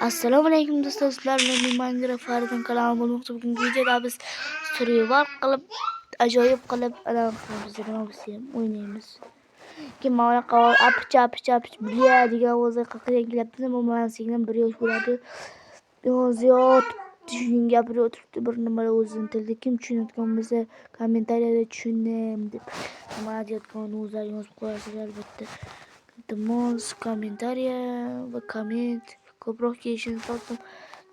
Assalomu alaykum do'stlar, sizlar bilan Minecraft Faridan kanalim bo'lmoqda. Bugungi videoda biz survival qilib, ajoyib qilib, nima o'ynaymiz. Kim mana qavol apich biya degan o'zi qaqagan kelyapti. Men sendan 1 yosh bo'ladi. Ziyod tushungan gapirib o'tiribdi. Bir nimalar o'zini tilida kim tushunayotgan bo'lsa, kommentariyada tushundim deb nima deyotganini o'zlari yozib qo'yasiz albatta. Iltimos kommentariya va komment ko'proq kelishini so'radim.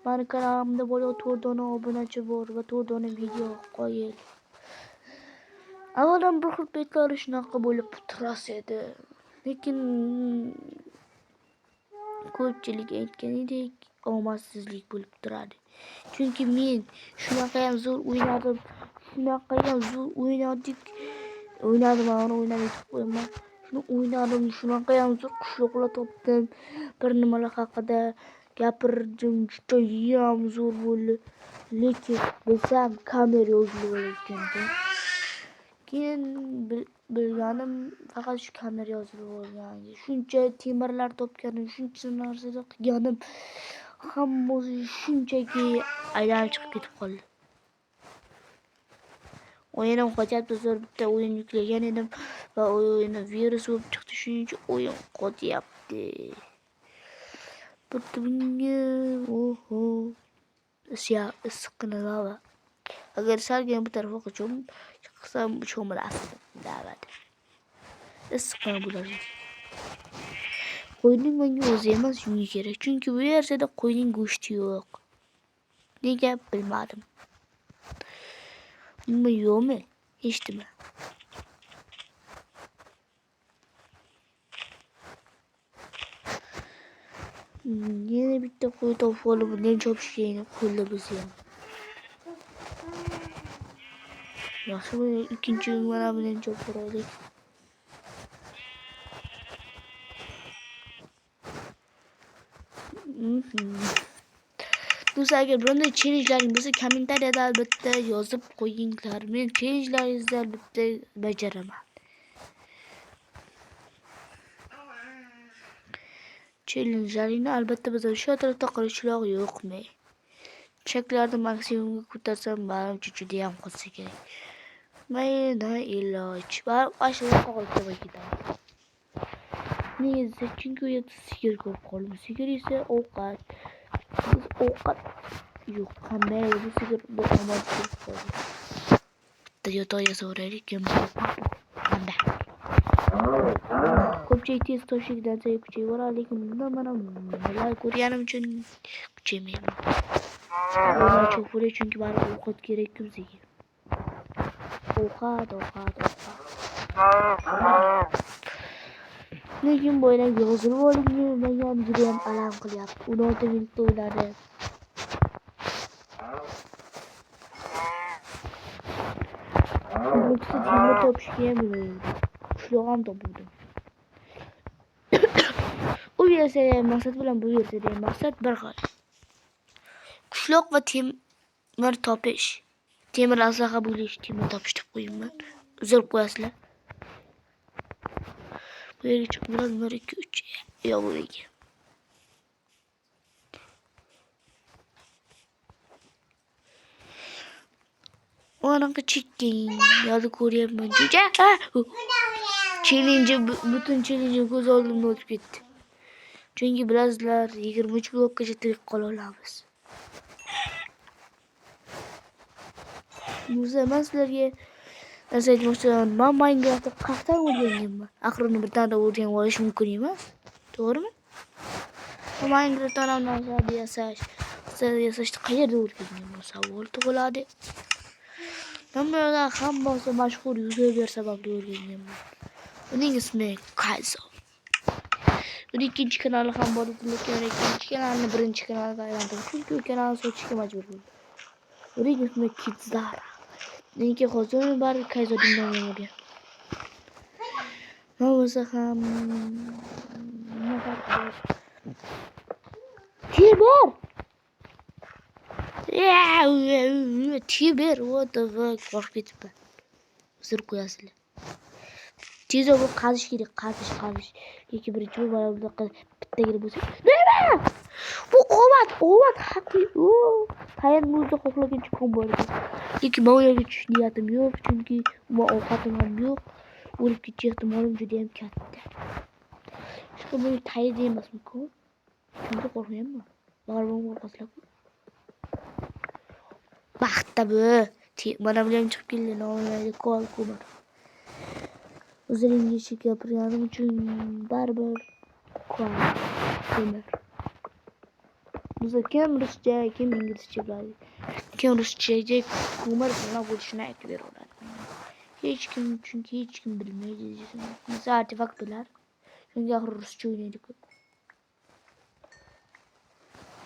Mani kanalimda bo'lgan 4 dona obunachi bor va 4 dona video qo'yil. Avvaldan bir xil paytlar shunaqa bo'lib turasi edi. Lekin ko'pchilik aytganidek omadsizlik bo'lib turadi. Chunki men shunaqa ham zo'r o'ynadim. O'ynadim, shunaqa ham zo'r qushloqlar topdim. Bir nimalar haqida gapirdim, juda ham zo'r bo'ldi. Lekin bilsam kamera yozilib olgan. Keyin bilganim faqat shu kamera yozilib olgan. Shuncha temirlar topganim, shuncha narsalar qilganim, hammasi shunchaki aylanib chiqib ketib qoldi. O'yinim qo'yapti, zo'r bitta o'yin yuklagan edim va o'yinda virus bo'lib chiqdi, shuning uchun o'yin qo'yapti. Bunga issiqqina lava. Agar salgina bu tarafga chiqsam cho'milasiz. Davada. Issiqqina bo'ladi. Qo'yning menga o'zi emas, shunga kerak. Chunki bu versiyada qo'yning go'shti yo'q. Nega bilmadim. Nima yo'qmi? Eshitdim. Yana bitta qo'y topib olib, bundan chopishga qo'lda bo'lsa ham. Yaxshi, ikkinchi mana bundan chopib ko'raylik. Do'stlar, agar bunday challenge'laring bo'lsa, kommentariyada albatta yozib qo'yinglar. Men challenge'laringizni albatta bajaraman. Challenge'laringni albatta bajarib, shu atrofda qilichlar yo'qmi? Cheklarni maksimumga ko'tarsam, menimcha juda ham qolsa kerak. Mayda iloj. Barib ashula qolib ketadi. Nega? Chunki u yerda sigir ko'p qoldi. Sigir esa ovqat. Ovqat yo'q. Qanday bu sigir bu omad ko'p qoldi. Bitta yotoq yasaveraylik, kim qanday? Ko'pchilik tez toshlikdan kuchayveradi, lekin bundan mana nimalar ko'rganim uchun kuchaymayman. Buni cho'quri chunki baribir ovqat kerak bizga. Ovqat. Lekin bu o'yin yozilib olingan, menga ham juda ham alam qilyapti. 16 minutda o'yladi. Bitta temir topishga ham qushloq ham topdim. U versiyada maqsad bilan bu versiyada maqsad bir xil. Qushloq va temir topish. Temir aslaha bo'lish, temir topish deb qo'yayman. Uzr qo'yasizlar. Bu yerga chiqib 1 2 3 yo'q bo'laydi. O'naqa chekking, yo'lda ko'ryapman. Juda. Challenge butun challenge ko'z oldimda o'tib ketdi. Chunki bilasizlar, 23 blokgacha tirik qola olamiz. Men sizlarga narsa aytmoqchiman. Men Minecraftda qaqdan o'rganganman. Axir uni birdan o'rganib olish mumkin emas. To'g'rimi? Minecraftda narsalarni yasashni qayerda o'rganganman? Savol tug'iladi. Men bu yerda hammasi mashhur YouTuber sababli o'rganganman. Uning ismi Kaizo. Uning ikkinchi kanali ham bor edi, lekin ikkinchi kanalni birinchi kanalga aylantirdim. Chunki u kanalni sotishga majbur bo'ldim. Uning ismi Kidzara. Nega hozir bar Kaizo dindan bo'lgan. Men bo'lsa ham nima farqi bor? Tiber. Tiber, what the fuck? Qo'rqib ketibman. Uzr qo'yasizlar. Tezroq bu qazish kerak, qazish. Lekin birinchi bu bittagina bo'lsa. Nima? Bu omat Evet haklı. Tayan muzda koklagan çıkan bu arada. Lekin ben oraya geçiş niyetim yok. Çünkü bu ovqatim ham yok. O'lib ketish ehtimalim juda ham katta. Shu buni tayyor emasmi-ku? Shunga qo'rqyapman. Baribir qo'rqasizlar-ku. Baxtda bu. Mana bilan chiqib keldi, nolayli qol ko'mir. O'zlaringga ichib gapirganim uchun baribir qol ko'mir. Biza kim ruscha, kim inglizcha biladi. Kim ruschaga ko'mir bilan bo'lishini aytib beraveradi. Hech kim, chunki hech kim bilmaydi. Mesela artefakt bilar. Çünkü axir ruscha o'ynaydi-ku.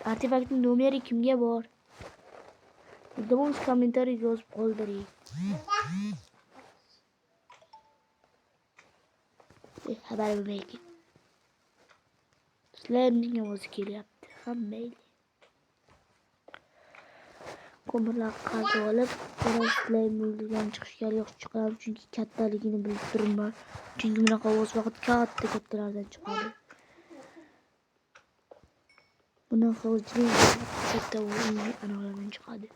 Artefaktning nomeri kimga bor? Iltimos kommentariy yozib qoldiring. Xabar bermayki. Sizlarning ovozi kelyapti. Hammayli. Ko'mirlar qazib olib, sizlarning chiqishga yo'q chiqaram chunki kattaligini bilib turibman. Chunki bunaqa ovoz faqat kattalardan chiqadi. Bunaqa o'zining katta o'yinli analardan chiqadi.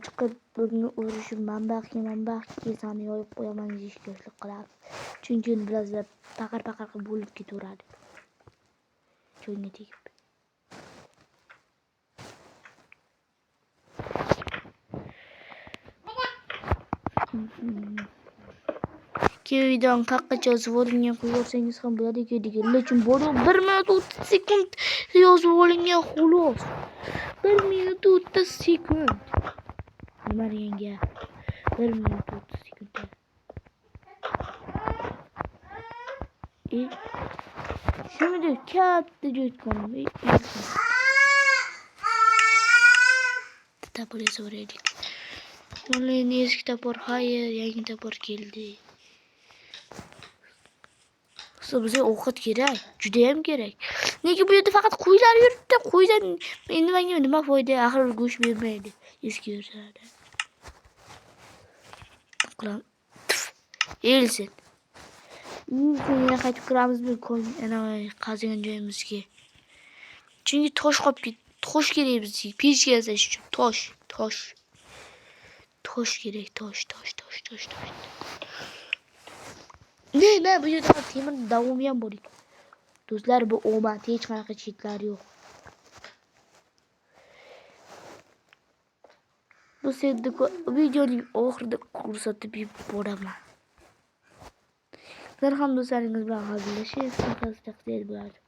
Chiqib buni urishib manbaq kesani yoyib qo'yaman deyishga qiladi. Chunki birazda paqar qilib bo'lib ketaveradi. Joyga tegib. Ki videoning qaqacha yozib olingan qo'ysangiz ham bo'ladi-ku degan. Lekin bori 1 minut 30 sekund yozib olingan xolos. 1 minut 30 sekund. Nima deganga? 1 minut 30 sekund. Şimdi katta joytkom. Tapor yazıveraylik. Vallahi eski tapor hayır, yangi tapor keldi. Bize ovqat kerak, juda ham kerak. Nega bu yerda faqat qo'ylar yuribdi? Qo'ydan endi menga nima foyda? Axir go'sht bermaydi. Eski yurtlarda. Qilam. Elsin. Yana qaytib kiramiz bu ana qazigan joyimizga. Chunki tosh qolib ketdi. Tosh kerak bizga. Pech yasash uchun tosh. Tosh kerak, tosh. Ne bu yerda temir davom ham bor ekan. Do'stlar, bu omad, hech qanaqa chetlari yo'q. Bu senda videoning oxirida ko'rsatib boraman. Sizlar ham do'stlaringiz bilan hazillashib, taqdir bo'ladi.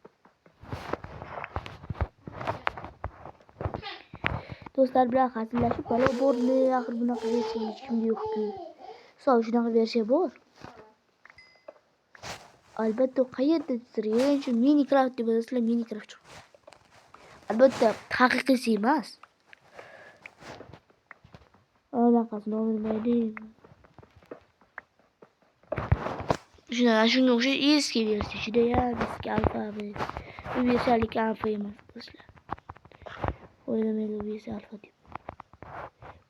Do'stlar bilan hazillashib, balo borni, axir bunaqa versiya hech kimda yo'q-ku. Shunaqa versiya bor. Albatta qayerda turgan shu Minecraft deb yozasizlar, Minecraft chiqadi. Albatta haqiqiysi emas. Anaqasini olmaydim. Shunga o'xshash eski versiya, juda ham eski alfa. Bu versiyalik alfa emas do'stlar. O'ylamaylar bu versiya alfa deb.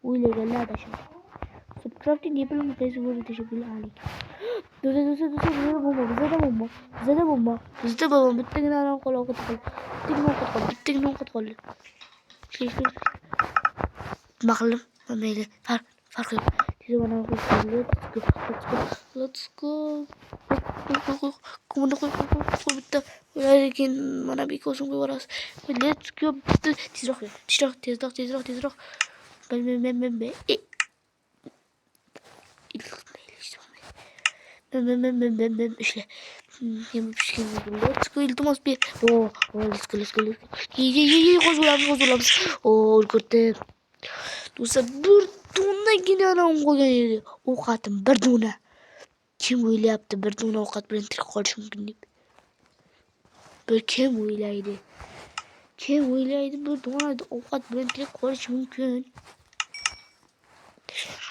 O'ylaganlar da shu. Subcrafting yapılımı tezi böyle teşekkürler aleyküm. Do'stlar, bizada bomba. Bizda bomba. Bittagina aram qolib ovqat qoldi. Bittagina ovqat qoldi. Nima qildim? Mayli. Farq yo'q. Tez mana let's go. Kumni qo'y bitta. Lekin mana bu ko'zim qo'yib yuborasiz. Let's go. Tezroq. Ben. İşte. Let's go. İltimas bir. Let's go. Ye. Qo'zg'olamiz. Ulgurdim. Do'stlar, bir donagina aram qo'ygan edi. Ovqatim bir dona. Kim o'ylayapti bir dona ovqat bilan tirik qolish mumkin deb? Bir kim o'ylaydi? Bir dona ovqat bilan tirik qolish mumkin?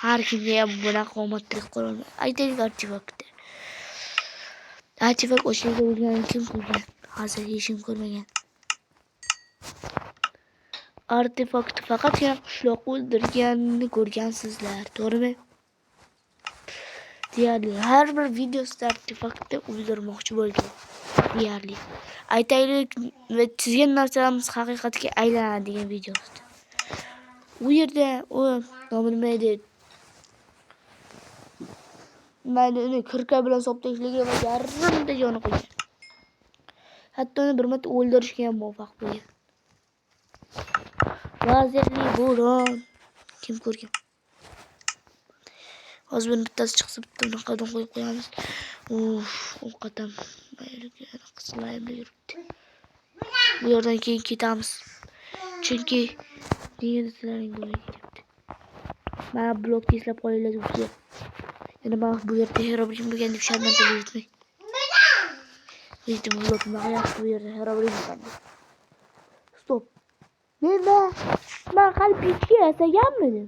Har kimga ham bunaqa omad tirik qololmaydi. Aytaylik artefakt o'shaga bo'lgan kim ko'rgan? Hozir hech kim ko'rmagan. Artefakt faqatgina qishloq o'ldirganini ko'rgansizlar, to'g'rimi? deyarli har bir videosida artefaktni o'ldirmoqchi bo'lgan. Deyarli. Aytaylik va chizgan narsalarimiz haqiqatga aylanadigan videosi. U yerda u nima edi? Mayli uni kirka bilan soptashligi va yarimta joni qo'ygan. Hatto uni bir marta o'ldirishga ham muvaffaq bo'lgan. Vazirli bo'ron. Kim ko'rgan? Hozir bir bittasi chiqsa bitta unaqadan qo'yib qo'yamiz. Ovqatam. Mayli, qislayim yuribdi. Bu yerdan keyin ketamiz. Chunki sizlarning bo'lib ketibdi. Mana blok teslab qo'yinglar do'stlar. Yana men bu yerda Herobrine bo'lgan deb sharmanda bo'libman. Video blokni yaxshi bu yerda Herobrine bo'lgan. Stop. Men qalb ichga yasaganmidim.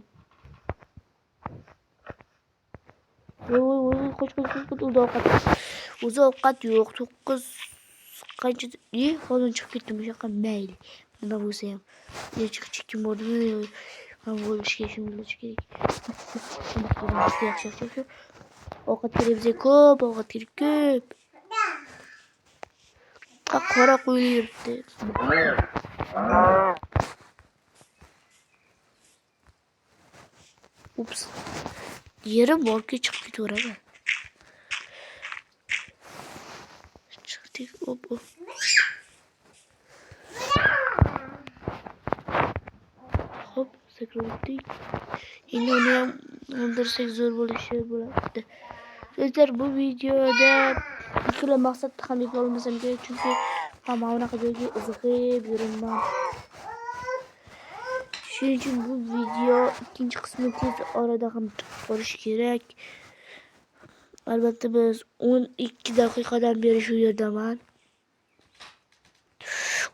Qo'ch o'zi ovqat yo'q. 9 qancha hozir chiqib ketdim o'sha yoqqa mayli. Nima bo'lsa ham. Chiqib kim bo'ldimi? Men bo'lishga shunday kerak. Yaxshi. Ovqat kerak bizga ko'p, ovqat kerak ko'p. Qora qo'yib yuribdi. Ups. Yerim borga chiqib ketaveradi. Chiqdik, hop. Hop, sakradik. Endi uni ham o'ldirsak zo'r bo'lishi bo'ladi. Sizlar bu videoda ikkala maqsadni ham eplay olmasam kerak, chunki hamma unaqa joyga izg'ib yuraman. Shuning uchun bu video ikkinchi qismini tez orada ham ko'rish kerak. Albatta biz 12 daqiqadan beri shu yerdaman.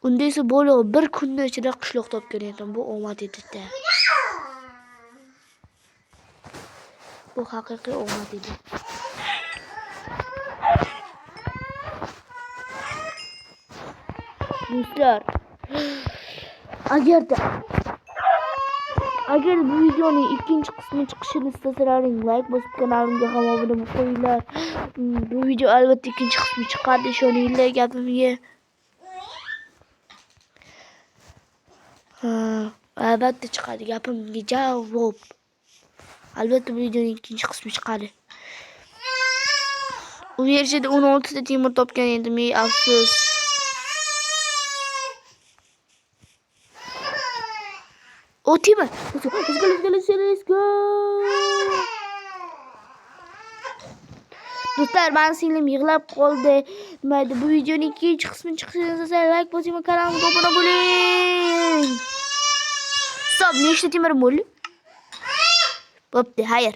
Unda esa bo'liq bir kunning ichida qishloq topgan edim. Bu omad edi-da. Bu haqiqiy omad edi. Do'stlar, agar bu videoning ikkinchi qismi chiqishini istasalaring like bosib kanalimga ham obuna bo'lib qo'yinglar. Bu video albatta ikkinchi qismi chiqadi, ishoninglar gapimga. Albatta chiqadi, gapimga javob. Albatta bu videoning ikkinchi qismi chiqadi. U yerda 16 ta temir topgan edim, afsus. O temir. Let's go. Do'stlar, men singlim yig'lab qoldi. Mayli, bu videoning ikkinchi qismini chiqishini istasangiz like bosing va kanalimga obuna bo'ling. Stop, nechta temir bo'ldi? Bo'pti, xayr.